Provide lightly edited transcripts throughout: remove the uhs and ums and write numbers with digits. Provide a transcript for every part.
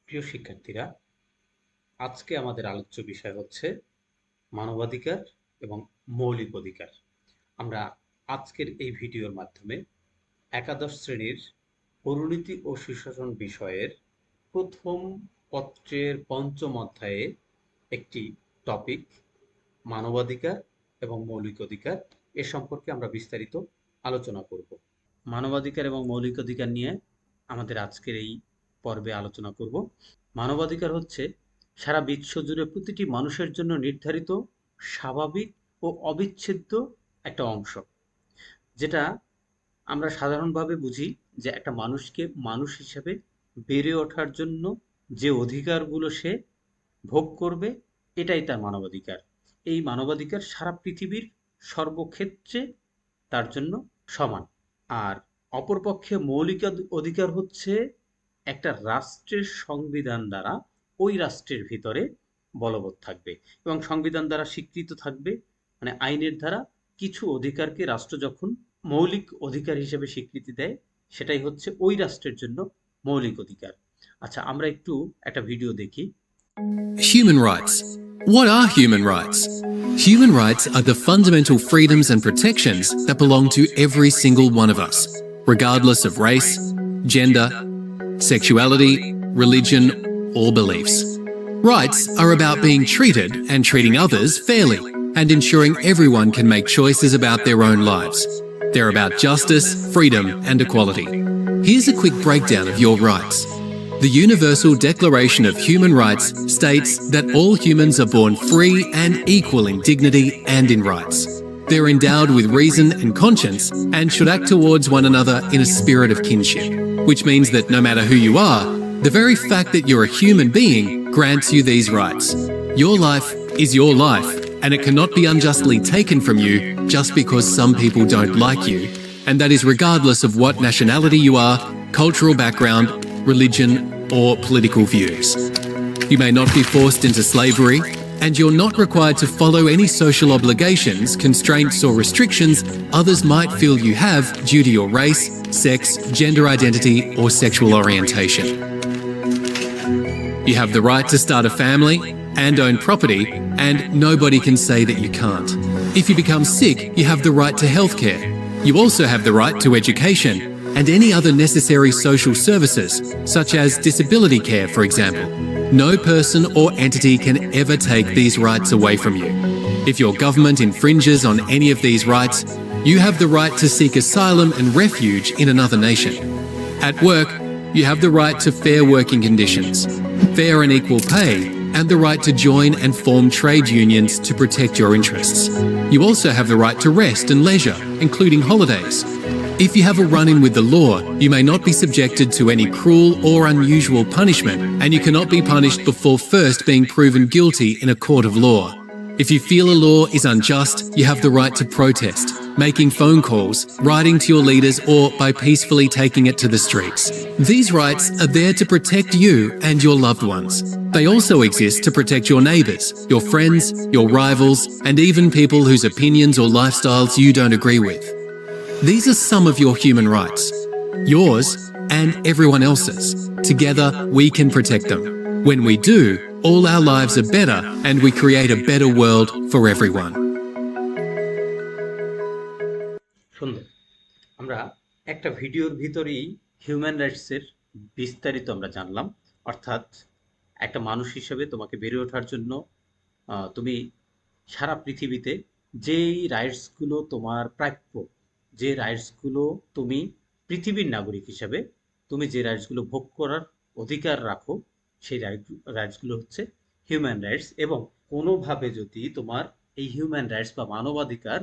প্রিয় শিক্ষার্থীরা, আজকে আমাদের আলোচ্য বিষয় হচ্ছে মানবাধিকার এবং মৌলিক অধিকার। আমরা আজকের এই ভিডিওর মাধ্যমে একাদশ শ্রেণীর পরিণতি ও সুশাসন বিষয়ের প্রথম পত্রের পঞ্চম অধ্যায়ে একটি টপিক মানবাধিকার এবং মৌলিক অধিকার এ সম্পর্কে আমরা বিস্তারিত আলোচনা করব। মানবাধিকার এবং মৌলিক অধিকার নিয়ে আমাদের আজকের এই পর্বে আলোচনা করব। মানবাধিকার হচ্ছে সারা বিশ্ব জুড়ে প্রতিটি মানুষের জন্য নির্ধারিত স্বাভাবিক ও অবিচ্ছেদ্য একটা অংশ, যেটা আমরা সাধারণভাবে বুঝি যে একটা মানুষকে মানুষ হিসেবে বেড়ে ওঠার জন্য যে অধিকারগুলো সে ভোগ করবে, এটাই তার মানবাধিকার। এই মানবাধিকার সারা পৃথিবীর সর্বক্ষেত্রে তার জন্য সমান। আর অপরপক্ষে মৌলিক অধিকার হচ্ছে একটা রাষ্ট্রের সংবিধান দ্বারা ওই রাষ্ট্রের ভিতরে বলবৎ থাকবে এবং সংবিধান দ্বারা স্বীকৃত থাকবে। মানে আইনের দ্বারা কিছু অধিকারকে রাষ্ট্র যখন মৌলিক অধিকার হিসেবে স্বীকৃতি দেয়, সেটাই হচ্ছে ওই রাষ্ট্রের জন্য মৌলিক অধিকার। আচ্ছা, আমরা একটু একটা ভিডিও দেখি। Human rights. What are human rights? Human rights are the fundamental freedoms and protections that belong to every single one of us, regardless of race, gender, sexuality, religion, or beliefs. Rights are about being treated and treating others fairly, and ensuring everyone can make choices about their own lives. They're about justice, freedom, and equality. Here's a quick breakdown of your rights. The Universal Declaration of Human Rights states that all humans are born free and equal in dignity and in rights. They're endowed with reason and conscience and should act towards one another in a spirit of kinship, which means that no matter who you are, the very fact that you're a human being grants you these rights. Your life is your life, and it cannot be unjustly taken from you just because some people don't like you, and that is regardless of what nationality you are, cultural background, religion, or political views. You may not be forced into slavery, and you're not required to follow any social obligations, constraints, or restrictions others might feel you have due to your race, sex, gender identity, or sexual orientation. You have the right to start a family and own property, and nobody can say that you can't. If you become sick, you have the right to healthcare. You also have the right to education and any other necessary social services, such as disability care, for example. No person or entity can ever take these rights away from you. If your government infringes on any of these rights, you have the right to seek asylum and refuge in another nation. At work, you have the right to fair working conditions, fair and equal pay, and the right to join and form trade unions to protect your interests. You also have the right to rest and leisure, including holidays. If you have a run-in with the law, you may not be subjected to any cruel or unusual punishment, and you cannot be punished before first being proven guilty in a court of law. If you feel a law is unjust, you have the right to protest, making phone calls, writing to your leaders, or by peacefully taking it to the streets. These rights are there to protect you and your loved ones. They also exist to protect your neighbours, your friends, your rivals, and even people whose opinions or lifestyles you don't agree with. These are some of your human rights, yours and everyone else's. Together, we can protect them. When we do, all our lives are better and we create a better world for everyone. সুন্দর। আমরা একটা ভিডিওর ভিতরেই human রাইটসের বিস্তারিত আমরা জানলাম। অর্থাৎ একটা মানুষ হিসেবে তোমাকে বেড়ে ওঠার জন্য তুমি সারা পৃথিবীতে যেই রাইটসগুলো তোমার প্রাপ্য, যে রাইটসগুলো তুমি পৃথিবীর নাগরিক হিসেবে তুমি যে রাইটসগুলো ভোগ করার অধিকার রাখো, সেই রাইটসগুলো হচ্ছে হিউম্যান রাইটস। এবং কোনোভাবে যদি তোমার এই হিউম্যান রাইটস বা মানবাধিকার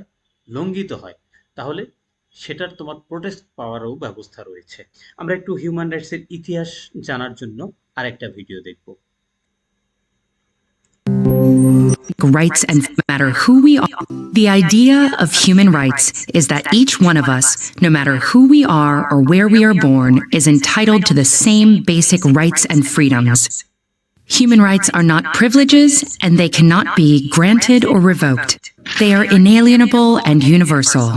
লঙ্ঘিত হয়, তাহলে সেটার তোমার প্রোটেস্ট পাওয়ারও ব্যবস্থা রয়েছে। আমরা একটু হিউম্যান রাইটসের ইতিহাস জানার জন্য আরেকটা ভিডিও দেখব। Rights and no matter who we are. The idea of human rights is that each one of us, no matter who we are or where we are born, is entitled to the same basic rights and freedoms. Human rights are not privileges, and they cannot be granted or revoked. They are inalienable and universal.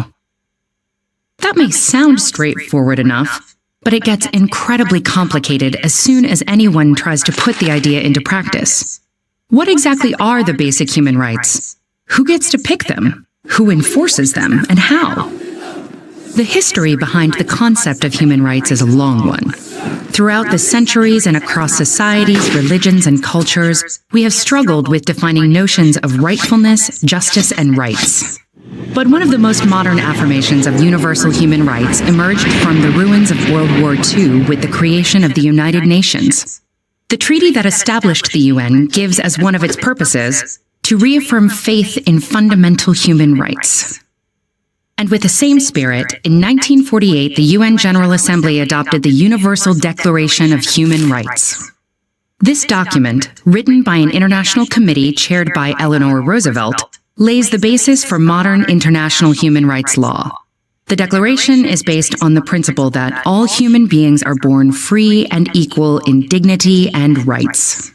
That may sound straightforward enough, But it gets incredibly complicated as soon as anyone tries to put the idea into practice. What exactly are the basic human rights? Who gets to pick them? Who enforces them, and how? The history behind the concept of human rights is a long one. Throughout the centuries and across societies, religions, and cultures, we have struggled with defining notions of rightfulness, justice, and rights. But one of the most modern affirmations of universal human rights emerged from the ruins of World War II with the creation of the United Nations. The treaty that established the UN gives as one of its purposes to reaffirm faith in fundamental human rights. And with the same spirit, in 1948, the UN General Assembly adopted the Universal Declaration of Human Rights. This document, written by an international committee chaired by Eleanor Roosevelt, lays the basis for modern international human rights law. The Declaration is based on the principle that all human beings are born free and equal in dignity and rights.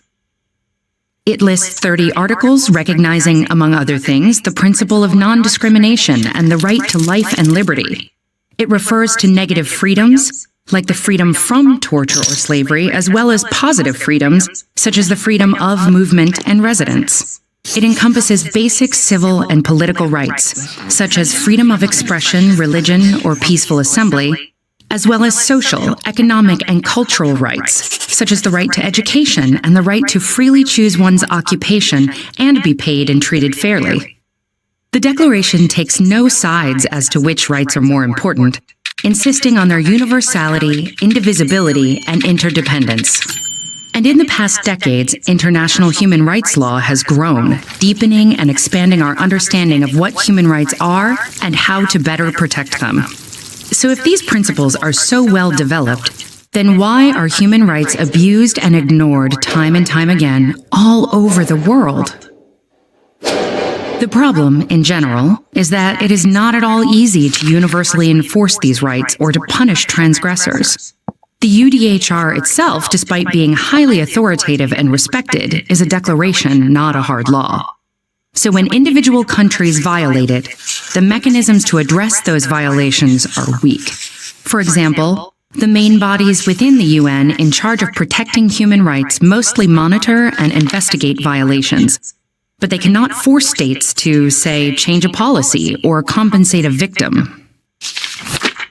It lists 30 articles recognizing, among other things, the principle of non-discrimination and the right to life and liberty. It refers to negative freedoms, like the freedom from torture or slavery, as well as positive freedoms, such as the freedom of movement and residence. It encompasses basic civil and political rights, such as freedom of expression, religion, or peaceful assembly, as well as social, economic, and cultural rights, such as the right to education and the right to freely choose one's occupation and be paid and treated fairly. The Declaration takes no sides as to which rights are more important, insisting on their universality, indivisibility, and interdependence. And in the past decades, international human rights law has grown, deepening and expanding our understanding of what human rights are and how to better protect them. So if these principles are so well developed, then why are human rights abused and ignored time and time again all over the world? The problem, in general, is that it is not at all easy to universally enforce these rights or to punish transgressors. The UDHR itself, despite being highly authoritative and respected, is a declaration, not a hard law. So when individual countries violate it, the mechanisms to address those violations are weak. For example, the main bodies within the UN in charge of protecting human rights mostly monitor and investigate violations, but they cannot force states to, say, change a policy or compensate a victim.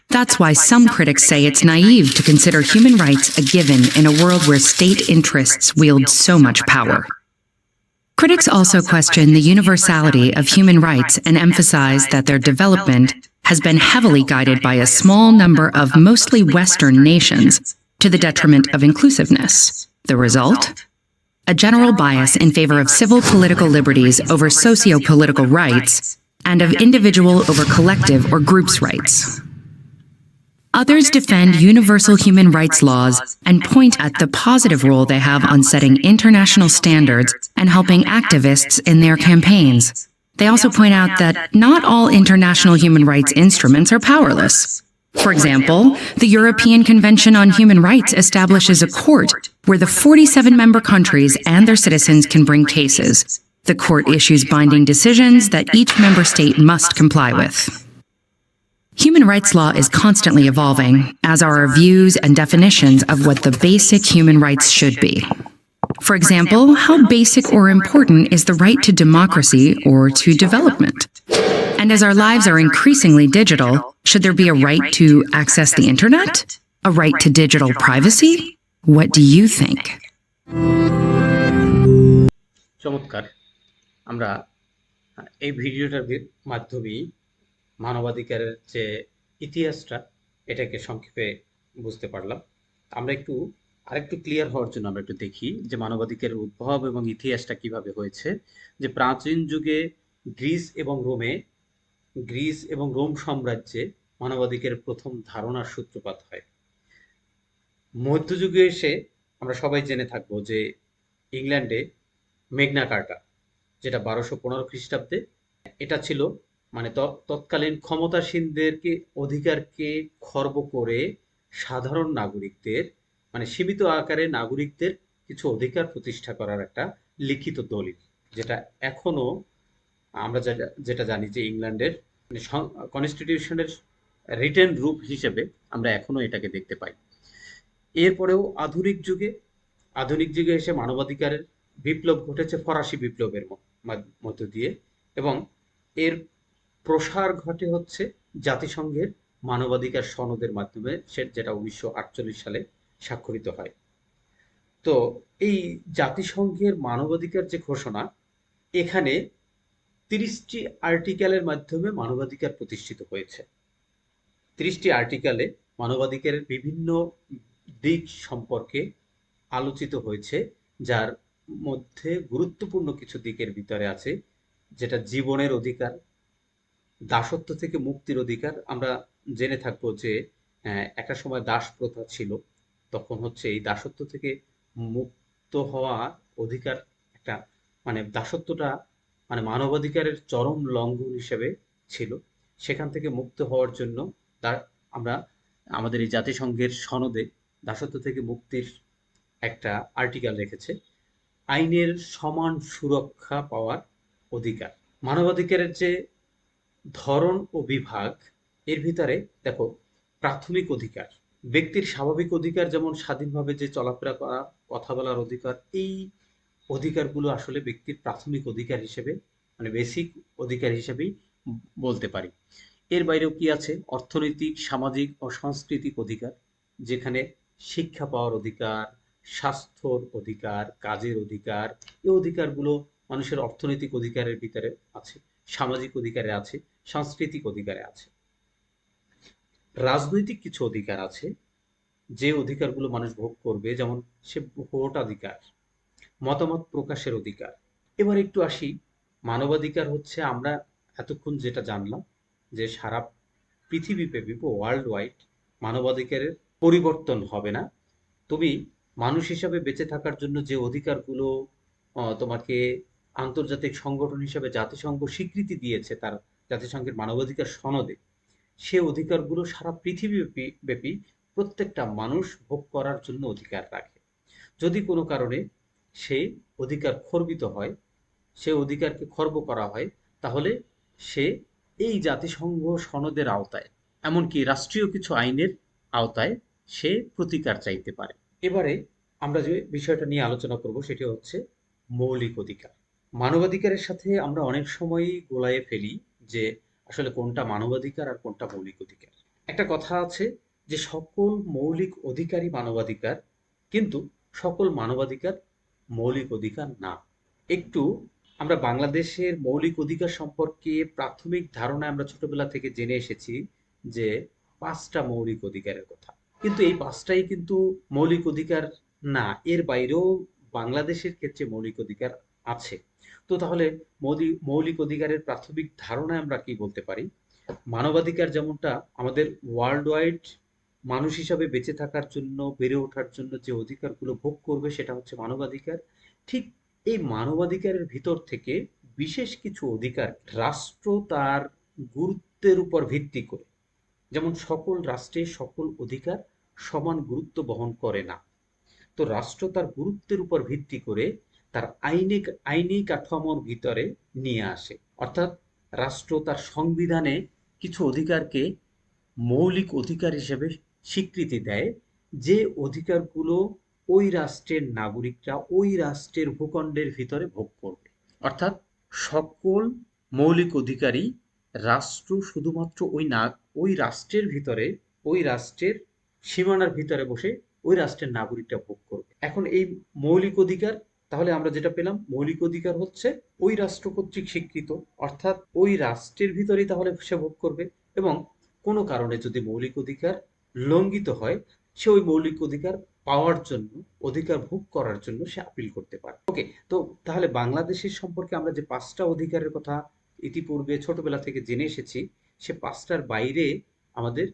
That's why some critics say it's naive to consider human rights a given in a world where state interests wield so much power. Critics also question the universality of human rights and emphasize that their development has been heavily guided by a small number of mostly Western nations to the detriment of inclusiveness. The result? A general bias in favor of civil political liberties over socio-political rights and of individual over collective or groups' rights. Others defend universal human rights laws and point at the positive role they have on setting international standards and helping activists in their campaigns. They also point out that not all international human rights instruments are powerless. For example, the European Convention on Human Rights establishes a court where the 47 member countries and their citizens can bring cases. The court issues binding decisions that each member state must comply with. Human rights law is constantly evolving, as are our views and definitions of what the basic human rights should be. For example, how basic or important is the right to democracy or to development? And as our lives are increasingly digital, should there be a right to access the internet? A right to digital privacy? What do you think? চমৎকার। আমরা এই ভিডিওটার মাধ্যমেই মানবাধিকারের যে ইতিহাসটা এটাকে সংক্ষেপে বুঝতে পারলাম। আমরা আরেকটু ক্লিয়ার হওয়ার জন্য আমরা একটু দেখি যে মানবাধিকারের উদ্ভব এবং ইতিহাসটা কিভাবে হয়েছে। যে প্রাচীন যুগে গ্রিস এবং রোম সাম্রাজ্যে মানবাধিকারের প্রথম ধারণার সূত্রপাত হয়। মধ্যযুগে এসে আমরা সবাই জেনে থাকবো যে ইংল্যান্ডে মেগনা কার্টা, যেটা 1215 খ্রিস্টাব্দে, এটা ছিল মানে তৎকালীন ক্ষমতাসীনদেরকে অধিকারকে খর্ব করে সাধারণ নাগরিকদের মানে সীমিত আকারে নাগরিকদের কিছু অধিকার প্রতিষ্ঠা করার একটা লিখিত দলিল, যেটা এখনো আমরা যেটা জানি যে ইংল্যান্ডের মানে কনস্টিটিউশনের রিটেন রূপ হিসেবে আমরা এখনো এটাকে দেখতে পাই। এরপরেও আধুনিক যুগে এসে মানবাধিকারের বিপ্লব ঘটেছে ফরাসি বিপ্লবের মধ্য দিয়ে, এবং এর প্রসার ঘটে হচ্ছে জাতিসংঘের মানবাধিকার সনদের মাধ্যমে, যেটা 1948 সালে স্বাক্ষরিত হয়। তো এই জাতিসংঘের মানবাধিকার যে ঘোষণা, এখানে 30টি আর্টিকেলের মাধ্যমে মানবাধিকার প্রতিষ্ঠিত হয়েছে। 30টি আর্টিকেলে মানবাধিকারের বিভিন্ন দিক সম্পর্কে আলোচিত হয়েছে, যার মধ্যে গুরুত্বপূর্ণ কিছু দিকের ভিতরে আছে, যেটা জীবনের অধিকার, দাসত্ব থেকে মুক্তির অধিকার। আমরা জেনে থাকবো যে একটা সময় দাস প্রথা ছিল, তখন হচ্ছে এই দাসত্ব থেকে মুক্ত হওয়া অধিকার একটা, মানে দাসত্বটা মানে মানবাধিকারের চরম লঙ্ঘন হিসেবে ছিল। সেখান থেকে মুক্ত হওয়ার জন্য আমরা আমাদের এই জাতিসংঘের সনদে দাসত্ব থেকে মুক্তির একটা আর্টিকেল রেখেছে, আইনের সমান সুরক্ষা পাওয়ার অধিকার। মানবাধিকারের যে ধরন ও বিভাগ, এর ভিতরে দেখো, প্রাথমিক অধিকার, ব্যক্তির স্বাভাবিক অধিকার, যেমন স্বাধীনভাবে যে চলাফেরা করা, কথা বলার অধিকার, এই অধিকারগুলো আসলে ব্যক্তির প্রাথমিক অধিকার হিসেবে, মানে বেসিক অধিকার হিসেবেই বলতে পারি। এর বাইরেও কি আছে? অর্থনৈতিক, সামাজিক ও সাংস্কৃতিক অধিকার, যেখানে শিক্ষা পাওয়ার অধিকার, স্বাস্থ্যর অধিকার, কাজের অধিকার, এই অধিকারগুলো মানুষের অর্থনৈতিক অধিকারের ভিতরে আছে, সামাজিক অধিকারে আছে, সাংস্কৃতিক অধিকারে আছে। রাজনৈতিক কিছু অধিকার আছে, যে অধিকারগুলো মানুষ ভোগ করবে, যেমন সে ভোটাধিকার, মতামত প্রকাশের অধিকার। এবার একটু আসি, মানবাধিকার হচ্ছে আমরা এতক্ষণ যেটা জানলাম, যে সারা পৃথিবীব্যাপী, ওয়ার্ল্ড ওয়াইড মানবাধিকারের পরিবর্তন হবে না। তুমি মানুষ হিসাবে বেঁচে থাকার জন্য যে অধিকারগুলো তোমাকে আন্তর্জাতিক সংগঠন হিসাবে জাতিসংঘ স্বীকৃতি দিয়েছে তার জাতিসংঘের মানবাধিকার সনদে, সে অধিকারগুলো সারা পৃথিবী ব্যাপী প্রত্যেকটা মানুষ ভোগ করার জন্য অধিকার রাখে। যদি কোনো কারণে সেই অধিকার খর্বিত হয়, সে অধিকারকে খর্ব করা হয়, তাহলে সে এই জাতিসংঘ সনদের আওতায়, এমনকি রাষ্ট্রীয় কিছু আইনের আওতায় সে প্রতিকার চাইতে পারে। এবারে আমরা যে বিষয়টা নিয়ে আলোচনা করব সেটি হচ্ছে মৌলিক অধিকার। মানবাধিকারের সাথে আমরা অনেক সময়ই গোলায়ে ফেলি যে আসলে কোনটা মানবাধিকার আর কোনটা মৌলিক অধিকার। একটা কথা আছে যে সকল মৌলিক অধিকারই মানবাধিকার, কিন্তু সকল মানবাধিকার মৌলিক অধিকার না। একটু আমরা বাংলাদেশের মৌলিক অধিকার সম্পর্কে প্রাথমিক ধারণা আমরা ছোটবেলা থেকে জেনে এসেছি যে 5টা মৌলিক অধিকারের কথা, কিন্তু এই 5টাই কিন্তু মৌলিক অধিকার না, এর বাইরেও বাংলাদেশের ক্ষেত্রে মৌলিক অধিকার আছে। তো তাহলে মৌলিক অধিকারের প্রাথমিক ধারণায় আমরা কি বলতে পারি? মানবাধিকার যেমনটা আমাদের ওয়ার্ল্ড ওয়াইড মানুষ হিসাবে বেঁচে থাকার জন্য, বেড়ে ওঠার জন্য যে অধিকারগুলো ভোগ করবে সেটা হচ্ছে মানবাধিকার, ঠিক এই মানবাধিকারের ভিতর থেকে বিশেষ কিছু অধিকার রাষ্ট্র তার গুরুত্বের উপর ভিত্তি করে, যেমন সকল রাষ্ট্রে সকল অধিকার সমান গুরুত্ব বহন করে না, তো রাষ্ট্র তার গুরুত্বের উপর ভিত্তি করে তার আইনি কাঠামোর ভিতরে নিয়ে আসে। অর্থাৎ রাষ্ট্র তার সংবিধানে কিছু অধিকারকে মৌলিক অধিকার হিসেবে স্বীকৃতি দেয়, যে অধিকারগুলো ওই রাষ্ট্রের নাগরিকরা ওই রাষ্ট্রের ভূখণ্ডের ভিতরে ভোগ করবে। অর্থাৎ সকল মৌলিক অধিকারই রাষ্ট্র শুধুমাত্র ওই রাষ্ট্রের ভিতরে, ওই রাষ্ট্রের সীমানার ভিতরে বসে ওই রাষ্ট্রের নাগরিকরা ভোগ করবে। এখন এই মৌলিক অধিকার, তাহলে আমরা যেটা পেলাম, মৌলিক অধিকার হচ্ছে ওই রাষ্ট্র কর্তৃক স্বীকৃত, অর্থাৎ ওই রাষ্ট্রের ভিতরেই তাহলে সে ভোগ করবে, এবং কোনো কারণে যদি মৌলিক অধিকার লঙ্ঘিত হয়, সে ওই মৌলিক অধিকার পাওয়ার জন্য, অধিকার ভোগ করার জন্য সে আপিল করতে পারে। ওকে, তো তাহলে বাংলাদেশের সম্পর্কে আমরা যে 5টা অধিকারের কথা ইতিপূর্বে ছোটবেলা থেকে জেনে এসেছি, সে 5টার বাইরে আমাদের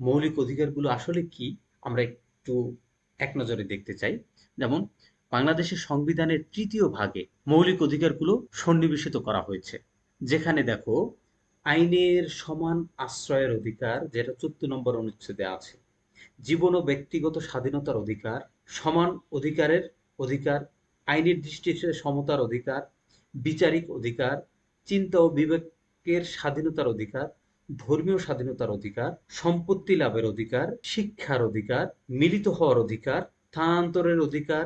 মৌলিক অধিকারগুলো আসলে কি আমরা একটু এক নজরে দেখতে চাই। যেমন বাংলাদেশের সংবিধানের 3য় ভাগে মৌলিক অধিকারগুলো সন্নিবেশিত করা হয়েছে, যেখানে দেখো আইনের সমান আশ্রয়ের অধিকার, যেটা 14 নম্বর অনুচ্ছেদে আছে, জীবন ও ব্যক্তিগত স্বাধীনতার অধিকার, সমান অধিকারের অধিকার, আইনের দৃষ্টিতে সমতার অধিকার, বিচারিক অধিকার, চিন্তা ও বিবেকের স্বাধীনতার অধিকার, ধর্মীয় স্বাধীনতার অধিকার, সম্পত্তি লাভের অধিকার, শিক্ষার অধিকার, মিলিত হওয়ার অধিকার, স্থানান্তরের অধিকার,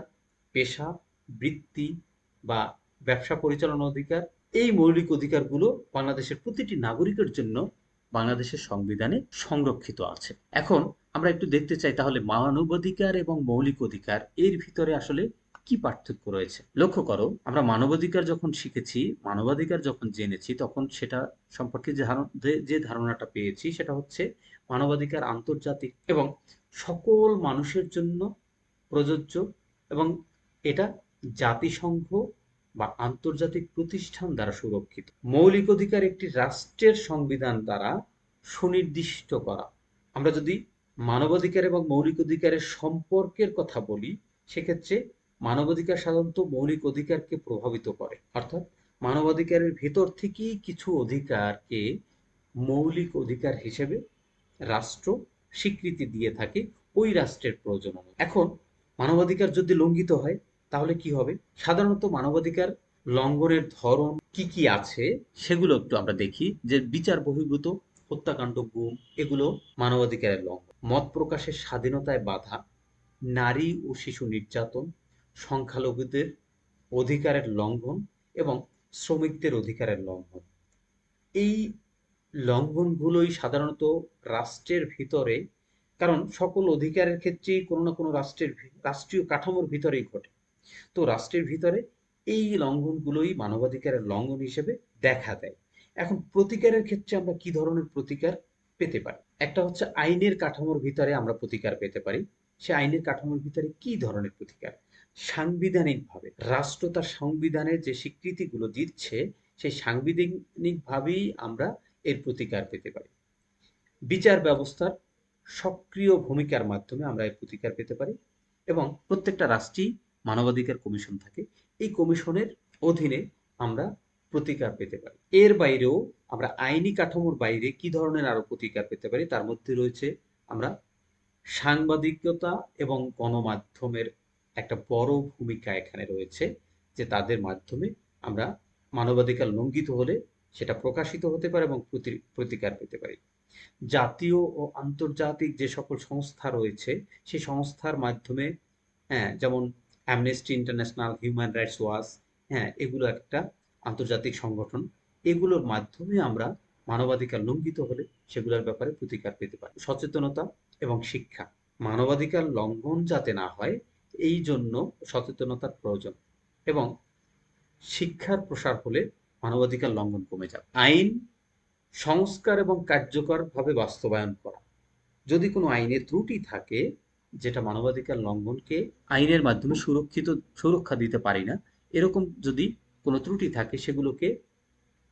পেশা, বৃত্তি বা ব্যবসা পরিচালনার অধিকার। এই মৌলিক অধিকারগুলো বাংলাদেশের প্রতিটি নাগরিকের জন্য বাংলাদেশের সংবিধানে সংরক্ষিত আছে। এখন আমরা একটু দেখতে চাই তাহলে মানবাধিকার এবং মৌলিক অধিকার এর ভিতরে আসলে কি পার্থক্য রয়েছে। লক্ষ্য করো, আমরা মানবাধিকার যখন শিখেছি, মানবাধিকার যখন জেনেছি, তখন সেটা সম্পর্কে যে ধারণাটা পেয়েছি সেটা হচ্ছে মানবাধিকার আন্তর্জাতিক এবং সকল মানুষের জন্য প্রযোজ্য, এবং এটা জাতিসংঘ বা আন্তর্জাতিক প্রতিষ্ঠান দ্বারা সুরক্ষিত। মৌলিক অধিকার একটি রাষ্ট্রের সংবিধান দ্বারা সুনির্দিষ্ট করা। আমরা যদি মানবাধিকার এবং মৌলিক অধিকারের সম্পর্কের কথা বলি, সেক্ষেত্রে মানবাধিকার সাধারণত মৌলিক অধিকারকে প্রভাবিত করে, অর্থাৎ মানবাধিকারের ভেতর থেকেই কিছু অধিকারকে মৌলিক অধিকার হিসেবে রাষ্ট্র স্বীকৃতি দিয়ে থাকে ওই রাষ্ট্রের প্রয়োজন অনুযায়ী। এখন মানবাধিকার যদি লঙ্ঘিত হয় তাহলে কি হবে? সাধারণত মানবাধিকার লঙ্ঘনের ধরন কি কি আছে সেগুলো একটু আমরা দেখি। যে বিচার বহির্ভূত হত্যাকাণ্ড, গুম, এগুলো মানবাধিকারের লঙ্ঘন। মত প্রকাশের স্বাধীনতায় বাধা, নারী ও শিশু নির্যাতন, সংখ্যালঘুদের অধিকারের লঙ্ঘন এবং শ্রমিকদের অধিকারের লঙ্ঘন। এই লঙ্ঘনগুলোই সাধারণত রাষ্ট্রের ভিতরে, কারণ সকল অধিকারের ক্ষেত্রেই কোনো না কোনো রাষ্ট্রীয় কাঠামোর ভিতরেই ঘটে। তো রাষ্ট্রের ভিতরে এই লঙ্ঘনগুলোই মানবাধিকারের লঙ্ঘন হিসেবে দেখা দেয়। এখন প্রতিকারের ক্ষেত্রে আমরা কি ধরনের প্রতিকার পেতে পারি? একটা হচ্ছে আইনের কাঠামোর ভিতরে আমরা প্রতিকার পেতে পারি। সে আইনের কাঠামোর ভিতরে কি ধরনের প্রতিকার? সাংবিধানিকভাবে রাষ্ট্র তার সংবিধানের যে স্বীকৃতিগুলো দিচ্ছে, সেই সাংবিধানিকভাবেই আমরা এর প্রতিকার পেতে পারি। বিচার ব্যবস্থার সক্রিয় ভূমিকার মাধ্যমে আমরা এর প্রতিকার পেতে পারি, এবং প্রত্যেকটা রাষ্ট্রেই মানবাধিকার কমিশন থাকে। এই কমিশনের অধীনে আমরা প্রতিকার পেতে পারি। এর বাইরেও আমরা আইনি কাঠামোর বাইরে কি ধরনের আরো প্রতিকার পেতে পারি, তার মধ্যে রয়েছে আমরা সাংবাদিকতা এবং গণমাধ্যমের একটা বড় ভূমিকা এখানে রয়েছে, যে তাদের মাধ্যমে আমরা মানবাধিকার লঙ্ঘিত হলে সেটা প্রকাশিত হতে পারে এবং প্রতিকার পেতে পারি। জাতীয় ও আন্তর্জাতিক যে সকল সংস্থা রয়েছে সেই সংস্থার মাধ্যমে, হ্যাঁ, যেমন amnesty international, human rights watch, হ্যাঁ, এগুলো একটা আন্তর্জাতিক সংগঠন। এগুলোর মাধ্যমে আমরা মানবাধিকার লঙ্ঘিত হলে সেগুলোর ব্যাপারে প্রতিকার পেতে পারি। সচেতনতা এবং শিক্ষা, মানবাধিকার লঙ্ঘন যাতে না হয় এই জন্য সচেতনতার প্রয়োজন, এবং শিক্ষার প্রসার হলে মানবাধিকার লঙ্ঘন কমে যাবে। আইন সংস্কার এবং কার্যকরভাবে বাস্তবায়ন করা। যদি কোনো আইনে ত্রুটি থাকে যেটা মানবাধিকার লঙ্ঘনকে আইনের মাধ্যমে সুরক্ষা দিতে পারি না, এরকম যদি কোনো ত্রুটি থাকে সেগুলোকে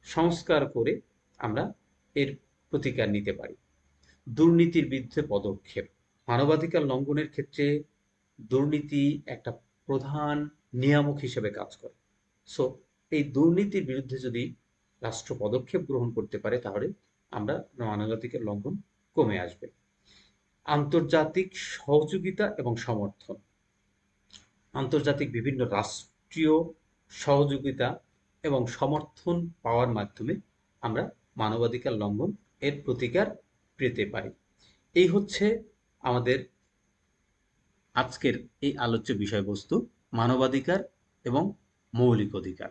সংস্কার করে আমরা এর প্রতিকার নিতে পারি। দুর্নীতির বিরুদ্ধে পদক্ষেপ, মানবাধিকার লঙ্ঘনের ক্ষেত্রে দুর্নীতি একটা প্রধান নিয়ামক হিসেবে কাজ করে। সো এই দুর্নীতির বিরুদ্ধে যদি রাষ্ট্র পদক্ষেপ গ্রহণ করতে পারে তাহলে আমরা মানবাধিকার লঙ্ঘন কমে আসবে। আন্তর্জাতিক সহযোগিতা এবং সমর্থন, আন্তর্জাতিক বিভিন্ন রাষ্ট্রীয় সহযোগিতা এবং সমর্থন পাওয়ার মাধ্যমে আমরা মানবাধিকার লঙ্ঘন এর প্রতিকার পেতে পারি। এই হচ্ছে আমাদের আজকের এই আলোচ্য বিষয়বস্তু, মানবাধিকার এবং মৌলিক অধিকার।